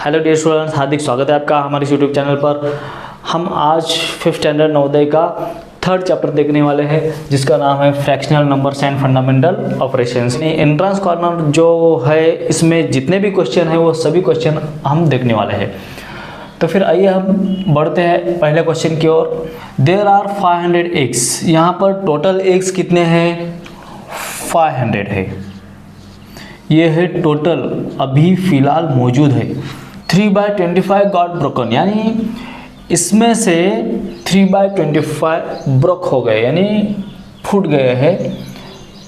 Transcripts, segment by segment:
Hello dear students, हार्दिक स्वागत है आपका हमारे यूट्यूब चैनल पर। हम आज 5th स्टैंडर्ड नवोदय का 3rd चैप्टर देखने वाले हैं जिसका नाम है fractional numbers and fundamental operations. Entrance corner जो है इसमें जितने भी क्वेश्चन हैं वो सभी क्वेश्चन हम देखने वाले हैं। तो फिर आइए हम बढ़ते हैं पहले क्वेश्चन की ओर। There are 500 eggs. यहाँ पर टोटल एग्स कितने हैं? 500 है। ये है टोटल अभी फ़िलहाल मौजूद है। 3/25 गॉट ब्रोकन, यानी इसमें से 3/25 ब्रोक हो गए, यानी फूट गए हैं,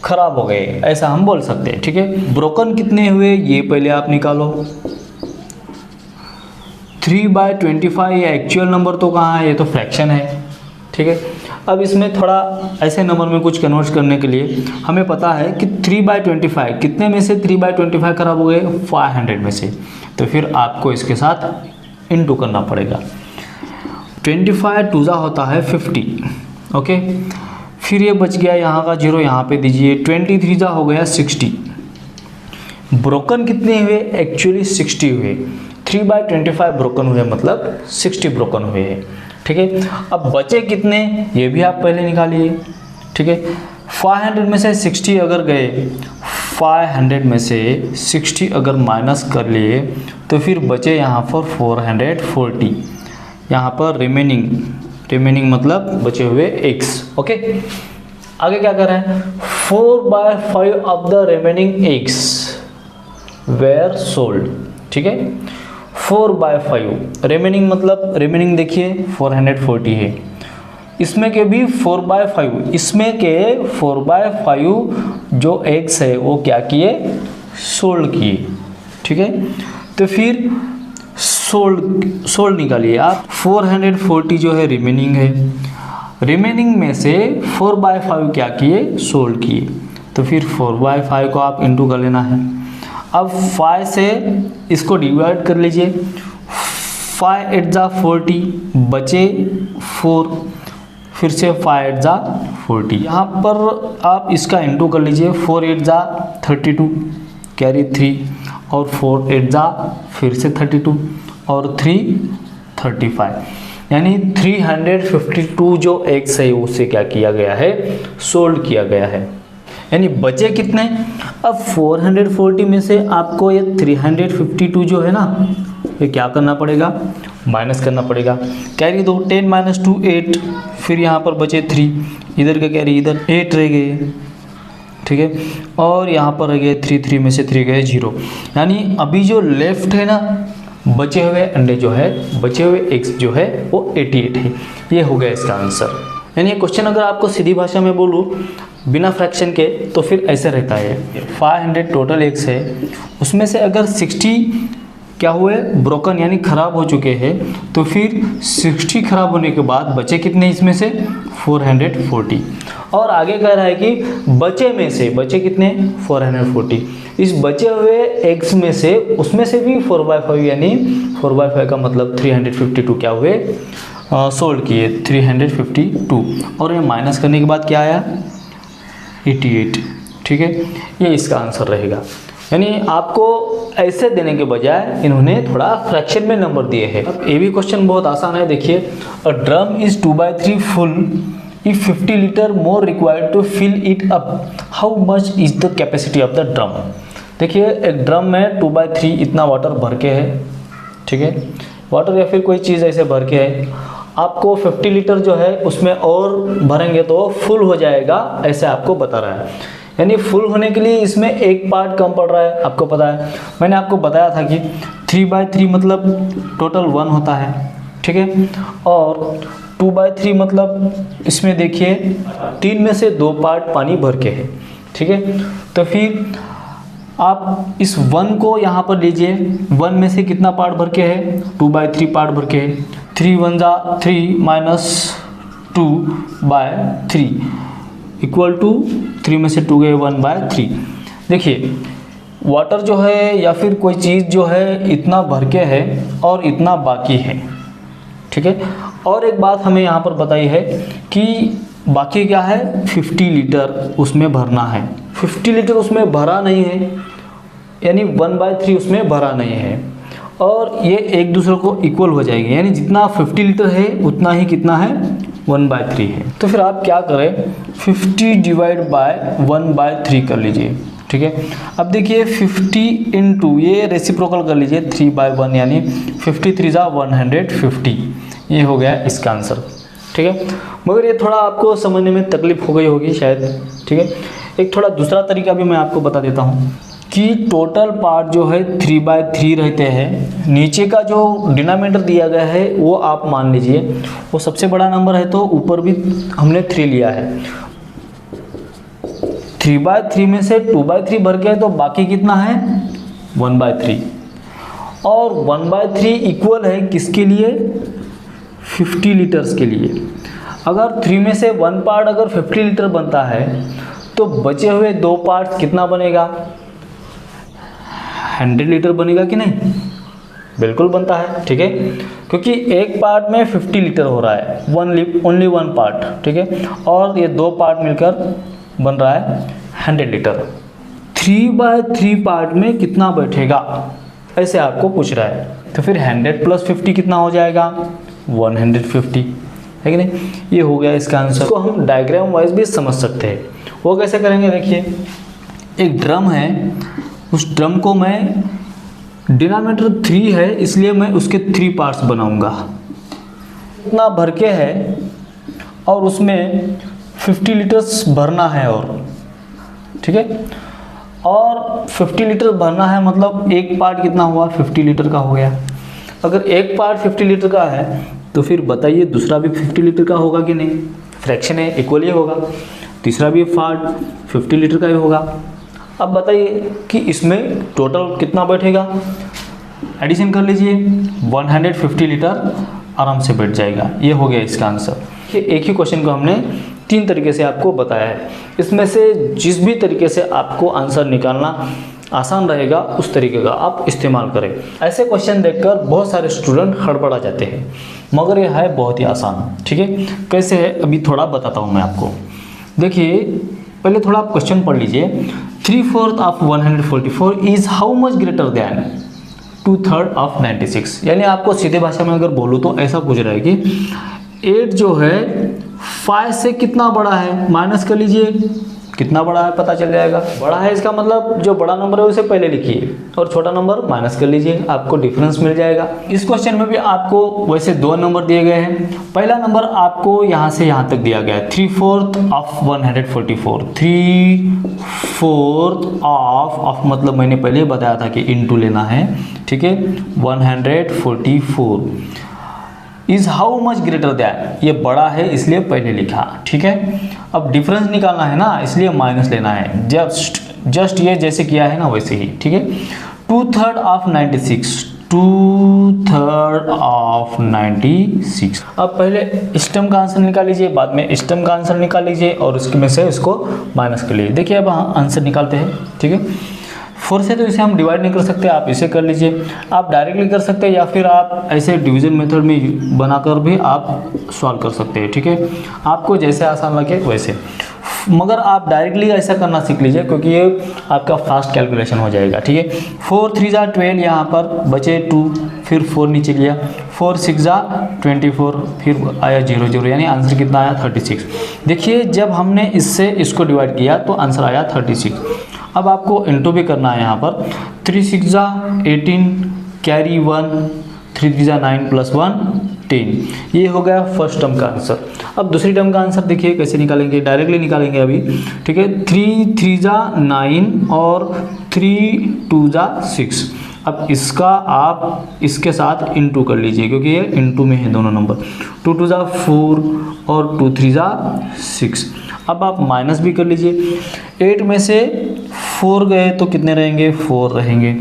खराब हो गए, ऐसा हम बोल सकते हैं। ठीक है, ब्रोकन कितने हुए ये पहले आप निकालो। 3/25 ये एक्चुअल नंबर तो कहाँ है, ये तो फ्रैक्शन है। ठीक है, अब इसमें थोड़ा ऐसे नंबर में कुछ कन्वर्ट करने के लिए हमें पता है कि 3/25 कितने में से 3/25 खराब हो गए? 500 में से। तो फिर आपको इसके साथ इनटू करना पड़ेगा। 25 2 होता है 50। ओके, फिर ये बच गया यहाँ का 0, यहाँ पे दीजिए। 23 हो गया 60। ब्रोकन कितने हुए? एक्चुअली 60 हुए। 3/25 ब्रोकन हुए, मतलब 60 ब्रोकन हुए हैं। ठीक है, अब बचे कितने ये भी आप पहले निकालिए। ठीक है, 500 में से 60 अगर गए, 500 में से 60 अगर माइनस कर लिए तो फिर बचे यहाँ पर 440। यहाँ पर रिमेनिंग मतलब बचे हुए एग्स। ओके, आगे क्या कर रहे हैं? 4/5 of the remaining eggs were sold. ठीक है, 4/5 रिमेनिंग मतलब रिमेनिंग देखिए 440 है। इसमें के भी 4/5, इसमें के 4/5 जो एग्स है वो क्या किए? सोल्ड किए। ठीक है, तो फिर सोल्ड निकालिए आप। 440 जो है रिमेनिंग है, रिमेनिंग में से 4/5 क्या किए? सोल्ड किए। तो फिर 4/5 को आप इंटू कर लेना है। अब 5 से इसको डिवाइड कर लीजिए। 5 8 जा 40, बचे 4, फिर से 5 8 जा 40। यहाँ पर आप इसका इंटू कर लीजिए। 4 8 जा 32, कैरी 3, और 4 8 जा फिर से 32, और 3 35, यानी 352 जो एग्स है उसे क्या किया गया है? सोल्ड किया गया है। यानी बचे कितने? अब 440 में से आपको ये 352 जो है ना, ये क्या करना पड़ेगा? माइनस करना पड़ेगा। कैरी दो, 10 - 2 8, फिर यहाँ पर बचे 3, इधर का कैरी इधर 8 रह गए। ठीक है, और यहाँ पर रह गए 3 में से 3 गए 0। यानी अभी जो लेफ्ट है ना, बचे हुए अंडे जो है, बचे हुए एग्स जो है वो 88 है। ये हो गया इसका आंसर। यानी क्वेश्चन अगर आपको सीधी भाषा में बोलूँ बिना फ्रैक्शन के तो फिर ऐसे रहता है। 500 टोटल एग्स है, उसमें से अगर 60 क्या हुए? ब्रोकन, यानी खराब हो चुके हैं। तो फिर 60 खराब होने के बाद बचे कितने इसमें से? 440। और आगे कह रहा है कि बचे में से बचे कितने? 440। इस बचे हुए एग्स में से उसमें से भी 4/5, यानी 4/5 का मतलब 352 क्या हुए? सोल्ड किए 352। और ये माइनस करने के बाद क्या आया? 88। ठीक है, ये इसका आंसर रहेगा। यानी आपको ऐसे देने के बजाय इन्होंने थोड़ा फ्रैक्शन में नंबर दिए हैं। अब ये भी क्वेश्चन बहुत आसान है, देखिए। A drum is 2/3 full if 50 litre more required to fill it up, how much is the capacity of the drum? देखिए, एक ड्रम में 2/3 इतना वाटर भर के है। ठीक है, वाटर या फिर कोई चीज़ ऐसे भर के है। आपको 50 लीटर जो है उसमें और भरेंगे तो फुल हो जाएगा, ऐसे आपको बता रहा है। यानी फुल होने के लिए इसमें एक पार्ट कम पड़ रहा है, आपको पता है। मैंने आपको बताया था कि 3/3 मतलब टोटल 1 होता है। ठीक है, और 2/3 मतलब इसमें देखिए 3 में से 2 पार्ट पानी भर के है। ठीक है, तो फिर आप इस 1 को यहाँ पर लीजिए। 1 में से कितना पार्ट भर के है? 2/3 पार्ट भर के है। 3 1 जा 3 - 2/3 इक्वल टू 3 में से 2 गए 1/3। देखिए, वाटर जो है या फिर कोई चीज़ जो है इतना भर के है और इतना बाकी है। ठीक है, और एक बात हमें यहाँ पर बताई है कि बाकी क्या है? 50 लीटर उसमें भरना है। 50 लीटर उसमें भरा नहीं है, यानी 1/3 उसमें भरा नहीं है। और ये एक दूसरे को इक्वल हो जाएंगे, यानी जितना 50 लीटर है उतना ही कितना है 1/3 है। तो फिर आप क्या करें 50 डिवाइड बाय 1/3 कर लीजिए, ठीक है। अब देखिए 50 इंटू ये रेसिप्रोकल कर लीजिए 3/1 यानी 53 × 150, ये हो गया इसका आंसर, ठीक है। मगर ये थोड़ा आपको समझने में तकलीफ हो गई होगी शायद, ठीक है। एक थोड़ा दूसरा तरीका भी मैं आपको बता देता हूँ कि टोटल पार्ट जो है 3/3 रहते हैं, नीचे का जो डिनोमिनेटर दिया गया है वो आप मान लीजिए वो सबसे बड़ा नंबर है, तो ऊपर भी हमने 3 लिया है। 3/3 में से 2/3 भर गया तो बाकी कितना है 1/3, और 1/3 इक्वल है किसके लिए 50 लीटर्स के लिए। अगर 3 में से 1 पार्ट अगर 50 लीटर बनता है तो बचे हुए 2 पार्ट कितना बनेगा 100 लीटर बनेगा कि नहीं, बिल्कुल बनता है, ठीक है। क्योंकि एक पार्ट में 50 लीटर हो रहा है, ओनली वन पार्ट, ठीक है, और ये 2 पार्ट मिलकर बन रहा है 100 लीटर। 3/3 पार्ट में कितना बैठेगा ऐसे आपको पूछ रहा है, तो फिर 100 + 50 कितना हो जाएगा 150, है कि नहीं। ये हो गया इसका आंसर। तो हम डायग्राम वाइज भी समझ सकते हैं। वो कैसे करेंगे, देखिए एक ड्रम है, उस ड्रम को मैं डिनोमिनेटर 3 है इसलिए मैं उसके 3 पार्ट्स बनाऊंगा, इतना भर के है और उसमें 50 लीटर्स भरना है, और ठीक है, और 50 लीटर भरना है मतलब एक पार्ट कितना हुआ 50 लीटर का हो गया। अगर एक पार्ट 50 लीटर का है तो फिर बताइए दूसरा भी 50 लीटर का होगा कि नहीं, फ्रैक्शन है इक्वल ही होगा, तीसरा भी पार्ट 50 लीटर का ही होगा। अब बताइए कि इसमें टोटल कितना बैठेगा, एडिशन कर लीजिए 150 लीटर आराम से बैठ जाएगा। ये हो गया इसका आंसर। एक ही क्वेश्चन को हमने 3 तरीके से आपको बताया है, इसमें से जिस भी तरीके से आपको आंसर निकालना आसान रहेगा उस तरीके का आप इस्तेमाल करें। ऐसे क्वेश्चन देखकर बहुत सारे स्टूडेंट हड़बड़ा जाते हैं, मगर यह है बहुत ही आसान, ठीक है। कैसे है अभी थोड़ा बताता हूँ मैं आपको। देखिए पहले थोड़ा आप क्वेश्चन पढ़ लीजिए। 3/4 of 144 is how much greater than 2/3 of 96। यानी आपको सीधे भाषा में अगर बोलूँ तो ऐसा पूछ रहा है कि 8 जो है 5 से कितना बड़ा है, माइनस कर लीजिए कितना बड़ा है पता चल जाएगा। बड़ा है इसका मतलब जो बड़ा नंबर है उसे पहले लिखिए और छोटा नंबर माइनस कर लीजिए, आपको डिफरेंस मिल जाएगा। इस क्वेश्चन में भी आपको वैसे 2 नंबर दिए गए हैं। पहला नंबर आपको यहाँ से यहाँ तक दिया गया है 3/4 ऑफ 144। 3/4 ऑफ मतलब मैंने पहले बताया था कि इनटू लेना है, ठीक है। 144 is how much greater than, ये बड़ा है इसलिए पहले लिखा, ठीक है। अब डिफरेंस निकालना है ना, इसलिए माइनस लेना है, जस्ट ये जैसे किया है ना वैसे ही, ठीक है। 2/3 ऑफ 96, 2/3 ऑफ 96। अब पहले स्टर्म का आंसर निकाल लीजिए, बाद में स्टर्म का आंसर निकाल लीजिए और उसमें से इसको माइनस कर लीजिए। देखिए अब आंसर निकालते हैं, ठीक है। 4 से तो इसे हम डिवाइड नहीं कर सकते, आप इसे कर लीजिए। आप डायरेक्टली कर सकते हैं या फिर आप ऐसे डिवीजन मेथड में बनाकर भी आप सॉल्व कर सकते हैं, ठीक है। आपको जैसे आसान लगे वैसे, मगर आप डायरेक्टली ऐसा करना सीख लीजिए क्योंकि ये आपका फास्ट कैलकुलेशन हो जाएगा, ठीक है। 4 3 × 12, यहाँ पर बचे 2, फिर 4 नीचे लिया, 4 6 × 24, फिर आया 0 0, यानी आंसर कितना आया 36। देखिए जब हमने इससे इसको डिवाइड किया तो आंसर आया 36। अब आपको इंटू भी करना है यहाँ पर। 3 6 × 18 कैरी 1, 3 3 × 9 + 1 10। ये हो गया फर्स्ट टर्म का आंसर। अब दूसरी टर्म का आंसर देखिए कैसे निकालेंगे, डायरेक्टली निकालेंगे अभी, ठीक है। 3 3 × 9 और 3 2 × 6। अब इसका आप इसके साथ इंटू कर लीजिए क्योंकि ये इंटू में है दोनों नंबर। 2 2 × 4 और 2 3 × 6। अब आप माइनस भी कर लीजिए। 8 में से 4 गए तो कितने रहेंगे 4 रहेंगे,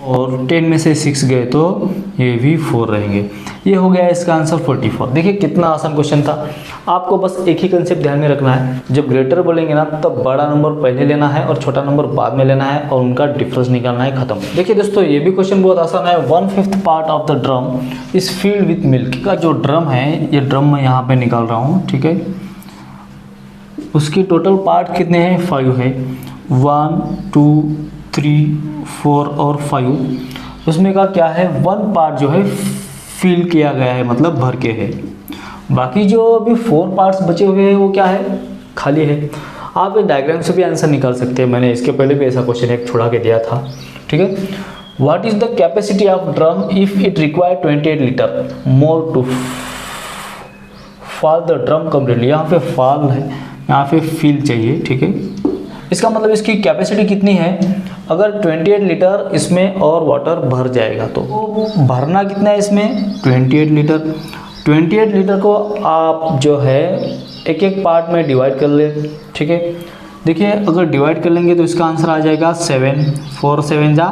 और 10 में से 6 गए तो ये भी 4 रहेंगे। ये हो गया इसका आंसर 44। देखिए कितना आसान क्वेश्चन था। आपको बस एक ही कंसेप्ट ध्यान में रखना है, जब ग्रेटर बोलेंगे ना तब बड़ा नंबर पहले लेना है और छोटा नंबर बाद में लेना है और उनका डिफरेंस निकालना है, खत्म। देखिए दोस्तों ये भी क्वेश्चन बहुत आसान है। 1/5 part of the drum is filled with milk. का जो ड्रम है, ये ड्रम मैं यहाँ पे निकाल रहा हूँ, ठीक है। उसकी टोटल पार्ट कितने हैं 5 है, 1 2 3 4 और 5। उसमें का क्या है, 1 पार्ट जो है फिल किया गया है, मतलब भर के है। बाकी जो अभी 4 पार्ट्स बचे हुए हैं वो क्या है, खाली है। आप इस डायग्राम से भी आंसर निकाल सकते हैं, मैंने इसके पहले भी ऐसा क्वेश्चन एक छुड़ा के दिया था, ठीक है। What is the capacity of drum if it require 28 litre more to fall the drum completely. यहाँ पे फॉल है, यहाँ पे फिल चाहिए, ठीक है। इसका मतलब इसकी कैपेसिटी कितनी है, अगर 28 लीटर इसमें और वाटर भर जाएगा तो भरना कितना है इसमें, 28 लीटर। 28 लीटर को आप जो है एक एक पार्ट में डिवाइड कर ले, ठीक है। देखिए अगर डिवाइड कर लेंगे तो इसका आंसर आ जाएगा 7, 4 7 जा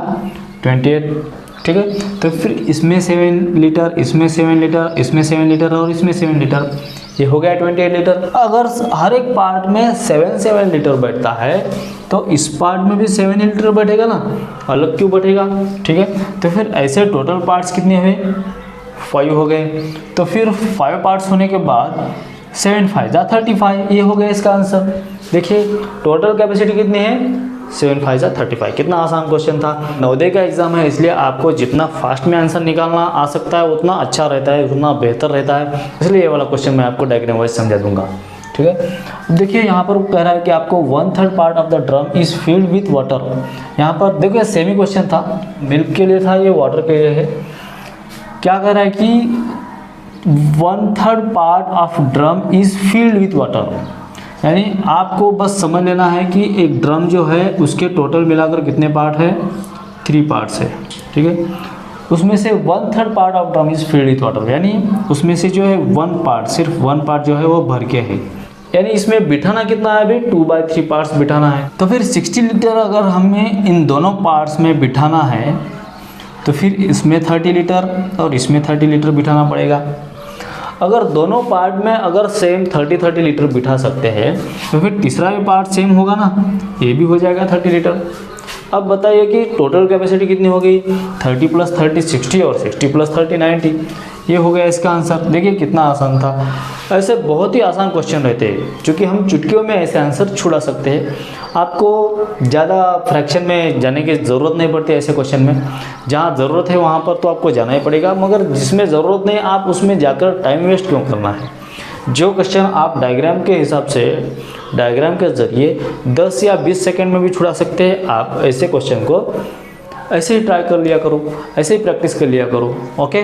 28, ठीक है। तो फिर इसमें 7 लीटर, इसमें 7 लीटर, इसमें 7 लीटर और इसमें 7 लीटर, ये हो गया 28 लीटर। अगर हर एक पार्ट में 7 लीटर बैठता है तो इस पार्ट में भी 7 लीटर बैठेगा ना, अलग क्यों बैठेगा, ठीक है। तो फिर ऐसे टोटल पार्ट्स कितने हुए, 5 हो गए। तो फिर 5 पार्ट्स होने के बाद 7 5 जा 35, ये हो गया इसका आंसर। देखिए टोटल कैपेसिटी कितनी है, 7 5 जा 35। कितना आसान क्वेश्चन था। नवोदय का एग्जाम है, इसलिए आपको जितना फास्ट में आंसर निकालना आ सकता है उतना अच्छा रहता है, उतना बेहतर रहता है, इसलिए ये वाला क्वेश्चन मैं आपको डायग्राम वाइज समझा दूंगा, ठीक है। अब देखिए यहाँ पर कह रहा है कि आपको 1/3 part of the drum is filled with water. यहाँ पर देखो सेमी क्वेश्चन था, मिल्क के लिए था, ये वाटर के लिए है। क्या कह रहा है कि 1/3 part of drum is filled with water, यानी आपको बस समझ लेना है कि एक ड्रम जो है उसके टोटल मिलाकर कितने पार्ट है, 3 पार्ट्स है, ठीक है। उसमें से 1/3 part of drum is filled with water, यानी उसमें से जो है 1 पार्ट, सिर्फ 1 पार्ट जो है वो भर के है, यानी इसमें बिठाना कितना है अभी, 2/3 पार्ट्स बिठाना है। तो फिर 60 लीटर अगर हमें इन दोनों पार्ट्स में बिठाना है तो फिर इसमें 30 लीटर और इसमें 30 लीटर बिठाना पड़ेगा। अगर दोनों पार्ट में अगर सेम 30 लीटर बिठा सकते हैं तो फिर तीसरा भी पार्ट सेम होगा ना, ये भी हो जाएगा 30 लीटर। अब बताइए कि टोटल कैपेसिटी कितनी हो गई, 30 + 30 60 और 60 + 30 90, ये हो गया इसका आंसर। देखिए कितना आसान था। ऐसे बहुत ही आसान क्वेश्चन रहते हैं, क्योंकि हम चुटकियों में ऐसे आंसर छुड़ा सकते हैं। आपको ज़्यादा फ्रैक्शन में जाने की ज़रूरत नहीं पड़ती ऐसे क्वेश्चन में। जहाँ ज़रूरत है वहाँ पर तो आपको जाना ही पड़ेगा, मगर जिसमें ज़रूरत नहीं आप उसमें जाकर टाइम वेस्ट क्यों करना है। जो क्वेश्चन आप डायग्राम के हिसाब से, डायग्राम के ज़रिए 10 या 20 सेकंड में भी छुड़ा सकते हैं, आप ऐसे क्वेश्चन को ऐसे ही ट्राई कर लिया करो, ऐसे ही प्रैक्टिस कर लिया करो। ओके,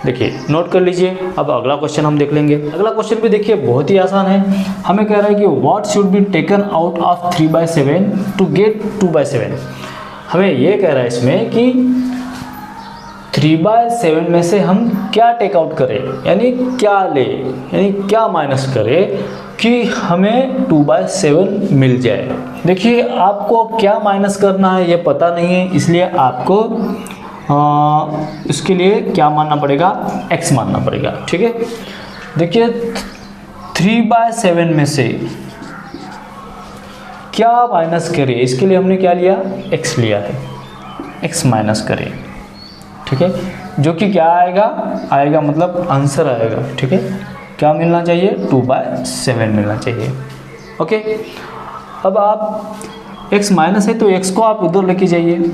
देखिए नोट कर लीजिए। अब अगला क्वेश्चन हम देख लेंगे। अगला क्वेश्चन भी देखिए बहुत ही आसान है। हमें कह रहा है कि what should be taken out of 3/7 to get 2/7। हमें ये कह रहा है इसमें कि 3/7 में से हम क्या टेक आउट करें, यानी क्या ले, यानी क्या माइनस करें कि हमें 2/7 मिल जाए। देखिए आपको क्या माइनस करना है ये पता नहीं है, इसलिए आपको इसके लिए क्या मानना पड़ेगा, x मानना पड़ेगा, ठीक है। देखिए 3/7 में से क्या माइनस करें, इसके लिए हमने क्या लिया, x लिया है, x माइनस करें, ठीक है। जो कि क्या आएगा मतलब आंसर आएगा, ठीक है। क्या मिलना चाहिए, 2/7 मिलना चाहिए। ओके, अब आप x माइनस है तो x को आप इधर लेके जाइए,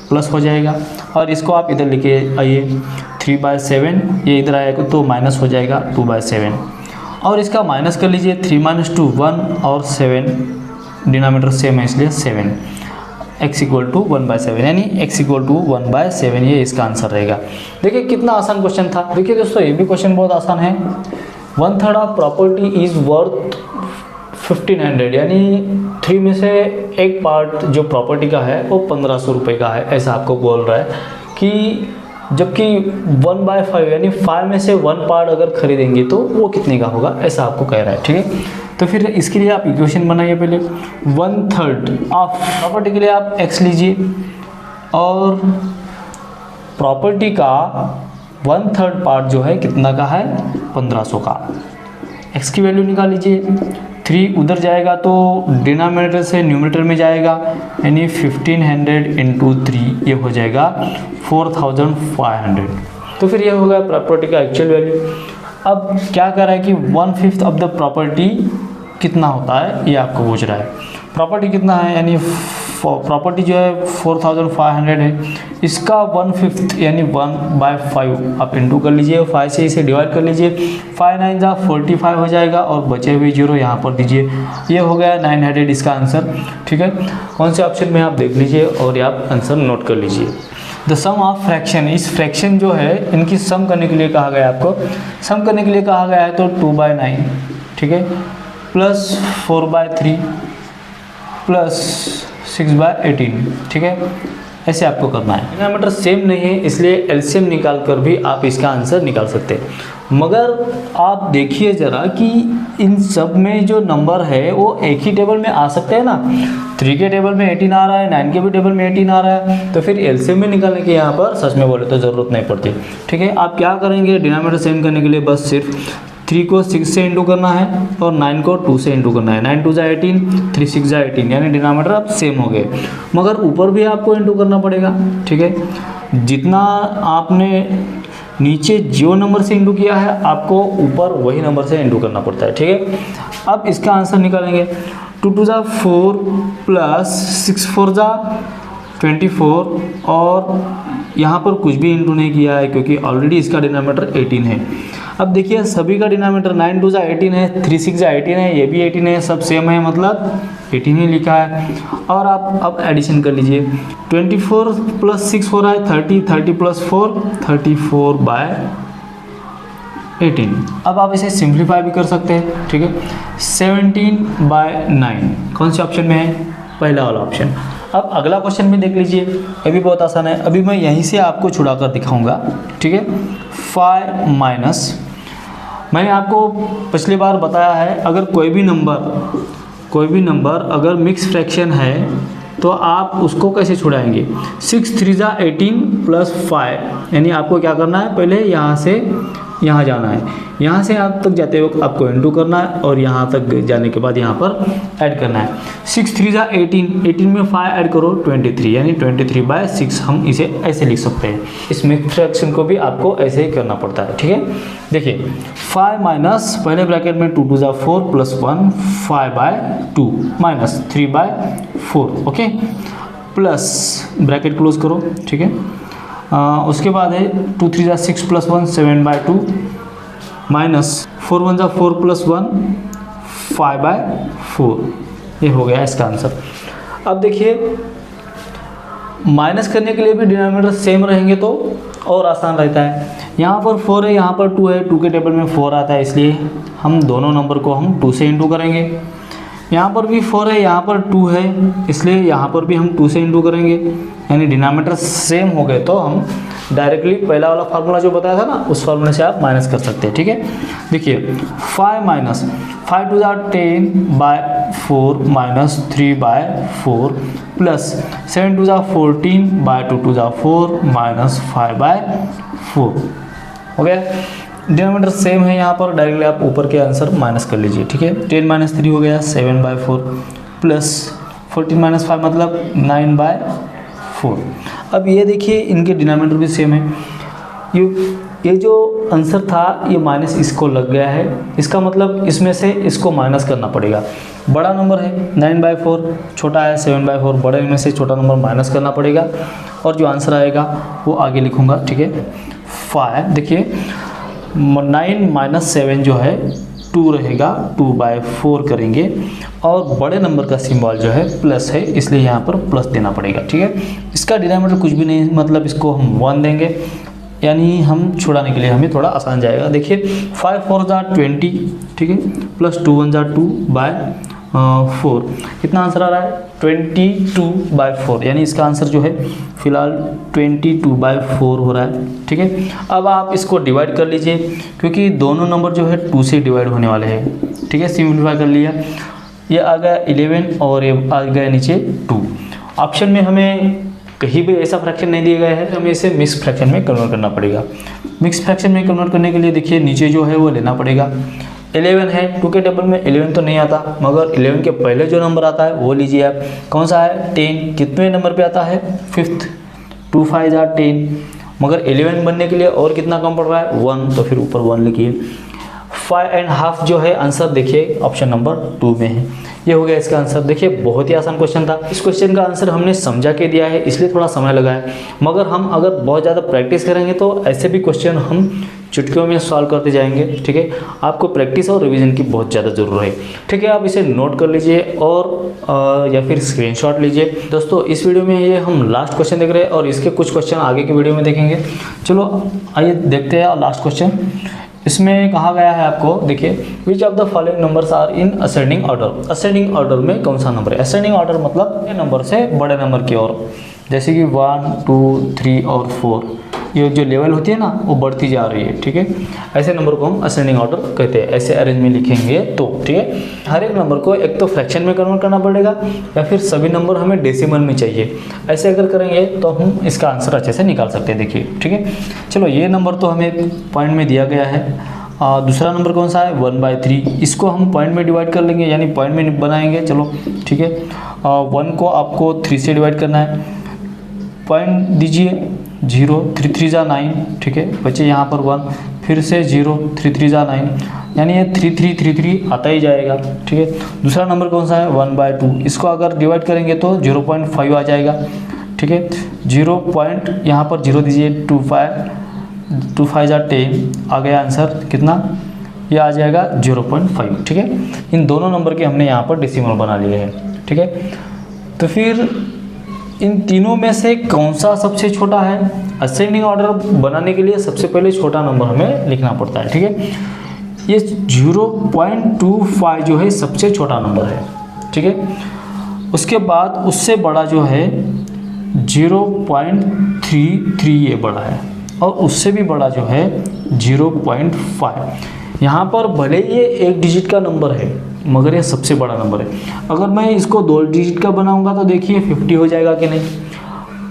प्लस हो जाएगा, और इसको आप इधर लेके आइए 3/7, ये इधर आएगा तो माइनस हो जाएगा 2/7, और इसका माइनस कर लीजिए 3 - 2 1 और 7 डिनोमिनेटर सेम है इसलिए 7, x = 1/7, यानी x = 1/7, ये इसका आंसर रहेगा। देखिए कितना आसान क्वेश्चन था। देखिए दोस्तों ये भी क्वेश्चन बहुत आसान है। 1/3 ऑफ प्रॉपर्टी इज वर्थ 1500, यानी 3 में से एक पार्ट जो प्रॉपर्टी का है वो 1500 रुपये का है, ऐसा आपको बोल रहा है कि जबकि 1/5 यानी 5 में से 1 पार्ट अगर खरीदेंगे तो वो कितने का होगा, ऐसा आपको कह रहा है, ठीक है। तो फिर इसके लिए आप इक्वेशन बनाइए पहले। 1/3 ऑफ प्रॉपर्टी के लिए आप x लीजिए, और प्रॉपर्टी का 1/3 पार्ट जो है कितना का है, 1500 का। x की वैल्यू निकाल लीजिए। 3 उधर जाएगा तो डिनोमिनेटर से न्यूमरेटर में जाएगा, यानी 1500 × 3 ये हो जाएगा 4500। तो फिर ये होगा प्रॉपर्टी का एक्चुअल वैल्यू। अब क्या कर रहा है कि 1/5 ऑफ द प्रॉपर्टी कितना होता है ये आपको पूछ रहा है। प्रॉपर्टी कितना है, यानी प्रॉपर्टी जो है 4500 है, इसका 1/5 यानी 1/5 आप इंटू कर लीजिए, 5 से इसे डिवाइड कर लीजिए, 5 9 जा 45 हो जाएगा और बचे हुए 0 यहाँ पर दीजिए। ये हो गया 900 इसका आंसर। ठीक है, कौन से ऑप्शन में आप देख लीजिए और ये आप आंसर नोट कर लीजिए। द सम ऑफ फ्रैक्शन, इस फ्रैक्शन जो है इनकी सम करने के लिए कहा गया है, आपको सम करने के लिए कहा गया है तो 2/9, ठीक है, प्लस 4/3 प्लस 6/18, ठीक है, ऐसे आपको करना है। डिनोमिनेटर सेम नहीं है इसलिए एलसीएम निकाल कर भी आप इसका आंसर निकाल सकते हैं। मगर आप देखिए ज़रा कि इन सब में जो नंबर है वो एक ही टेबल में आ सकते हैं ना। 3 के टेबल में 18 आ रहा है, 9 के भी टेबल में 18 आ रहा है, तो फिर एलसीएम में निकालने की यहाँ पर सच में बोले तो ज़रूरत नहीं पड़ती। ठीक है, आप क्या करेंगे, डिनोमिनेटर सेम करने के लिए बस सिर्फ 3 को 6 से इंटू करना है और 9 को 2 से इंटू करना है। 9 2 जा 18, 3 6 जा 18, यानी डिनोमिनेटर अब सेम हो गए, मगर ऊपर भी आपको इंटू करना पड़ेगा। ठीक है, जितना आपने नीचे जो नंबर से इंटू किया है आपको ऊपर वही नंबर से इंटू करना पड़ता है। ठीक है, अब इसका आंसर निकालेंगे। 2 2 जा 4 प्लस 6 4 जा 24 और यहाँ पर कुछ भी इंटू नहीं किया है क्योंकि ऑलरेडी इसका डिनोमिनेटर 18 है। अब देखिए सभी का डिनोमिनेटर 9 2 जा 18 है, 3 6 जा 18 है, ये भी 18 है, सब सेम है, मतलब 18 ही लिखा है। और आप अब एडिशन कर लीजिए, 24 प्लस 6 हो रहा है 30, 30 प्लस 4 34/18। अब आप इसे सिंप्लीफाई भी कर सकते हैं। ठीक है, 17/9 कौन से ऑप्शन में है, पहला वाला ऑप्शन। अब अगला क्वेश्चन भी देख लीजिए, ये भी बहुत आसान है, अभी मैं यहीं से आपको छुड़ा कर दिखाऊंगा। ठीक है, 5 माइनस, मैंने आपको पिछली बार बताया है अगर कोई भी नंबर अगर मिक्स फ्रैक्शन है तो आप उसको कैसे छुड़ाएंगे। 6 3 जा 18 प्लस 5, यानी आपको क्या करना है, पहले यहाँ से यहाँ जाना है, यहाँ से यहाँ तक जाते वक्त आपको इंटू करना है और यहाँ तक जाने के बाद यहाँ पर ऐड करना है। 6 3 जा 18, 18 में 5 ऐड करो 23, यानी 23/6 हम इसे ऐसे लिख सकते हैं। इस मिक्स फ्रैक्शन को भी आपको ऐसे ही करना पड़ता है। ठीक है, देखिए 5 माइनस पहले ब्रैकेट में 2 2 जा 4 plus 1 5/2 minus 3/4, okay, plus bracket close करो। ठीक है, उसके बाद है 2 3 जा 6 प्लस 1 7/2 माइनस 4 1 जा 4 प्लस 1 5/4, ये हो गया इसका आंसर। अब देखिए माइनस करने के लिए भी डिनोमिनेटर सेम रहेंगे तो और आसान रहता है। यहाँ पर 4 है, यहाँ पर 2 है, 2 के टेबल में 4 आता है इसलिए हम दोनों नंबर को हम 2 से इंटू करेंगे। यहाँ पर भी 4 है, यहाँ पर 2 है, इसलिए यहाँ पर भी हम 2 से इंटू करेंगे, यानी डिनोमिनेटर सेम हो गए तो हम डायरेक्टली पहला वाला फार्मूला जो बताया था ना उस फार्मूले से आप माइनस कर सकते हैं। ठीक है, देखिए 5 माइनस 5 2 जा 10/4 माइनस 3/4 प्लस 7 2 जा 14/2 2 जा 4 माइनस 5/4 हो गया। डिनोमिनेटर सेम है, यहाँ पर डायरेक्टली आप ऊपर के आंसर माइनस कर लीजिए। ठीक है, 10 माइनस 3 हो गया 7/4 प्लस 14 माइनस 5 मतलब 9/4। अब ये देखिए इनके डिनोमिनेटर भी सेम है, ये जो आंसर था ये माइनस इसको लग गया है, इसका मतलब इसमें से इसको माइनस करना पड़ेगा। बड़ा नंबर है 9/4, छोटा है 7/4, बड़े में से छोटा नंबर माइनस करना पड़ेगा और जो आंसर आएगा वो आगे लिखूँगा। ठीक है, 5 देखिए 9 माइनस 7 जो है 2 रहेगा, 2/4 करेंगे और बड़े नंबर का सिंबल जो है प्लस है इसलिए यहाँ पर प्लस देना पड़ेगा। ठीक है, इसका डिनोमिनेटर कुछ भी नहीं, मतलब इसको हम 1 देंगे, यानी हम छुड़ाने के लिए हमें थोड़ा आसान जाएगा। देखिए 5 4 जा 20, ठीक है, प्लस 2 1 जा 2/4, कितना आंसर आ रहा है 22/4, यानी इसका आंसर जो है फिलहाल 22/4 हो रहा है। ठीक है, अब आप इसको डिवाइड कर लीजिए क्योंकि दोनों नंबर जो है 2 से डिवाइड होने वाले हैं। ठीक है, सिंप्लीफाई कर लिया, ये आ गया 11 और ये आ गया नीचे 2। ऑप्शन में हमें कहीं भी ऐसा फ्रैक्शन नहीं दिया गया है, हमें इसे मिक्स फ्रैक्शन में कन्वर्ट करना पड़ेगा। मिक्स फ्रैक्शन में कन्वर्ट करने के लिए देखिए नीचे जो है वो लेना पड़ेगा। 11 है, 2 के टेबल में 11 तो नहीं आता, मगर 11 के पहले जो नंबर आता है वो लीजिए आप, कौन सा है 10, कितने नंबर पे आता है 5th, 2 5 जा 10, मगर 11 बनने के लिए और कितना कम पड़ रहा है 1, तो फिर ऊपर 1 लिखिए। 5.5 जो है आंसर देखिए ऑप्शन नंबर 2 में है। ये हो गया इसका आंसर। देखिए बहुत ही आसान क्वेश्चन था। इस क्वेश्चन का आंसर हमने समझा के दिया है, इसलिए थोड़ा समय लगा है, मगर हम अगर बहुत ज़्यादा प्रैक्टिस करेंगे तो ऐसे भी क्वेश्चन हम चुटकियों में सॉल्व करते जाएंगे। ठीक है, आपको प्रैक्टिस और रिवीजन की बहुत ज़्यादा ज़रूरत है। ठीक है, आप इसे नोट कर लीजिए और या फिर स्क्रीनशॉट लीजिए। दोस्तों इस वीडियो में ये हम लास्ट क्वेश्चन देख रहे हैं और इसके कुछ क्वेश्चन आगे के वीडियो में देखेंगे। चलो आइए देखते हैं लास्ट क्वेश्चन। इसमें कहा गया है आपको, देखिए which of the following numbers are in ascending order. Ascending order में कौन सा नंबर है? असेंडिंग ऑर्डर मतलब ये नंबर से बड़े नंबर की ओर, जैसे कि 1, 2, 3 और 4, ये जो लेवल होती है ना वो बढ़ती जा रही है। ठीक है, ऐसे नंबर को हम असेंडिंग ऑर्डर कहते हैं। ऐसे अरेंज में लिखेंगे तो ठीक है, हर एक नंबर को एक तो फ्रैक्शन में कन्वर्ट करना पड़ेगा या फिर सभी नंबर हमें डेसिमल में चाहिए। ऐसे अगर करेंगे तो हम इसका आंसर अच्छे से निकाल सकते हैं। देखिए ठीक है, चलो ये नंबर तो हमें पॉइंट में दिया गया है। दूसरा नंबर कौन सा है? 1/3। इसको हम पॉइंट में डिवाइड कर लेंगे, यानी पॉइंट में बनाएंगे। चलो ठीक है, 1 को आपको 3 से डिवाइड करना है, पॉइंट दीजिए 0, 3 3 जा 9। ठीक है, बच्चे यहाँ पर 1, फिर से 0, 3 3 जा 9, यानी ये 3 3 3 3 आता ही जाएगा। ठीक है, दूसरा नंबर कौन सा है? 1/2। इसको अगर डिवाइड करेंगे तो 0.5 आ जाएगा। ठीक है, 0 पॉइंट यहाँ पर 0 दीजिए, 2 5 जा 10 आ गया आंसर। कितना? ये आ जाएगा 0.5। ठीक है, इन दोनों नंबर के हमने यहाँ पर डेसिमल बना लिए हैं। ठीक है, तो फिर इन तीनों में से कौन सा सबसे छोटा है? असेंडिंग ऑर्डर बनाने के लिए सबसे पहले छोटा नंबर हमें लिखना पड़ता है। ठीक है, ये 0.25 जो है सबसे छोटा नंबर है। ठीक है, उसके बाद उससे बड़ा जो है 0.33 ये बड़ा है, और उससे भी बड़ा जो है 0.5। यहाँ पर भले ये 1 डिजिट का नंबर है मगर ये सबसे बड़ा नंबर है। अगर मैं इसको 2 डिजिट का बनाऊंगा तो देखिए 50 हो जाएगा कि नहीं।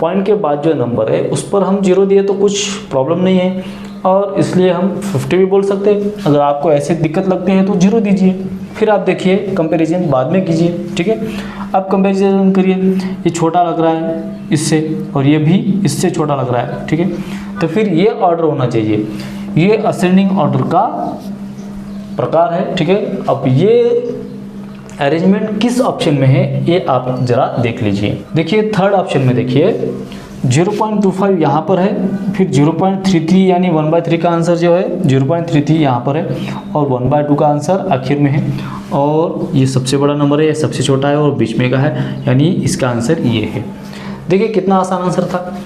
पॉइंट के बाद जो नंबर है उस पर हम 0 दिए तो कुछ प्रॉब्लम नहीं है, और इसलिए हम 50 भी बोल सकते हैं। अगर आपको ऐसे दिक्कत लगती है तो 0 दीजिए, फिर आप देखिए कंपैरिजन बाद में कीजिए। ठीक है, अब कंपैरिजन करिए, ये छोटा लग रहा है इससे और ये भी इससे छोटा लग रहा है। ठीक है, तो फिर ये ऑर्डर होना चाहिए। ये असेंडिंग ऑर्डर का प्रकार है। ठीक है, अब ये अरेंजमेंट किस ऑप्शन में है ये आप जरा देख लीजिए। देखिए थर्ड ऑप्शन में देखिए 0.25 यहाँ पर है, फिर 0.33 यानी 1/3 का आंसर जो है 0.33 यहाँ पर है, और 1/2 का आंसर आखिर में है, और ये सबसे बड़ा नंबर है, ये सबसे छोटा है और बीच में का है, यानी इसका आंसर ये है। देखिए कितना आसान आंसर था।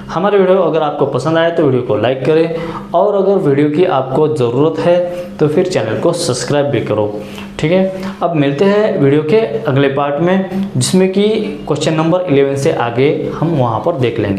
हमारे वीडियो अगर आपको पसंद आए तो वीडियो को लाइक करें, और अगर वीडियो की आपको ज़रूरत है तो फिर चैनल को सब्सक्राइब भी करो। ठीक है, अब मिलते हैं वीडियो के अगले पार्ट में, जिसमें कि क्वेश्चन नंबर 11 से आगे हम वहाँ पर देख लेंगे।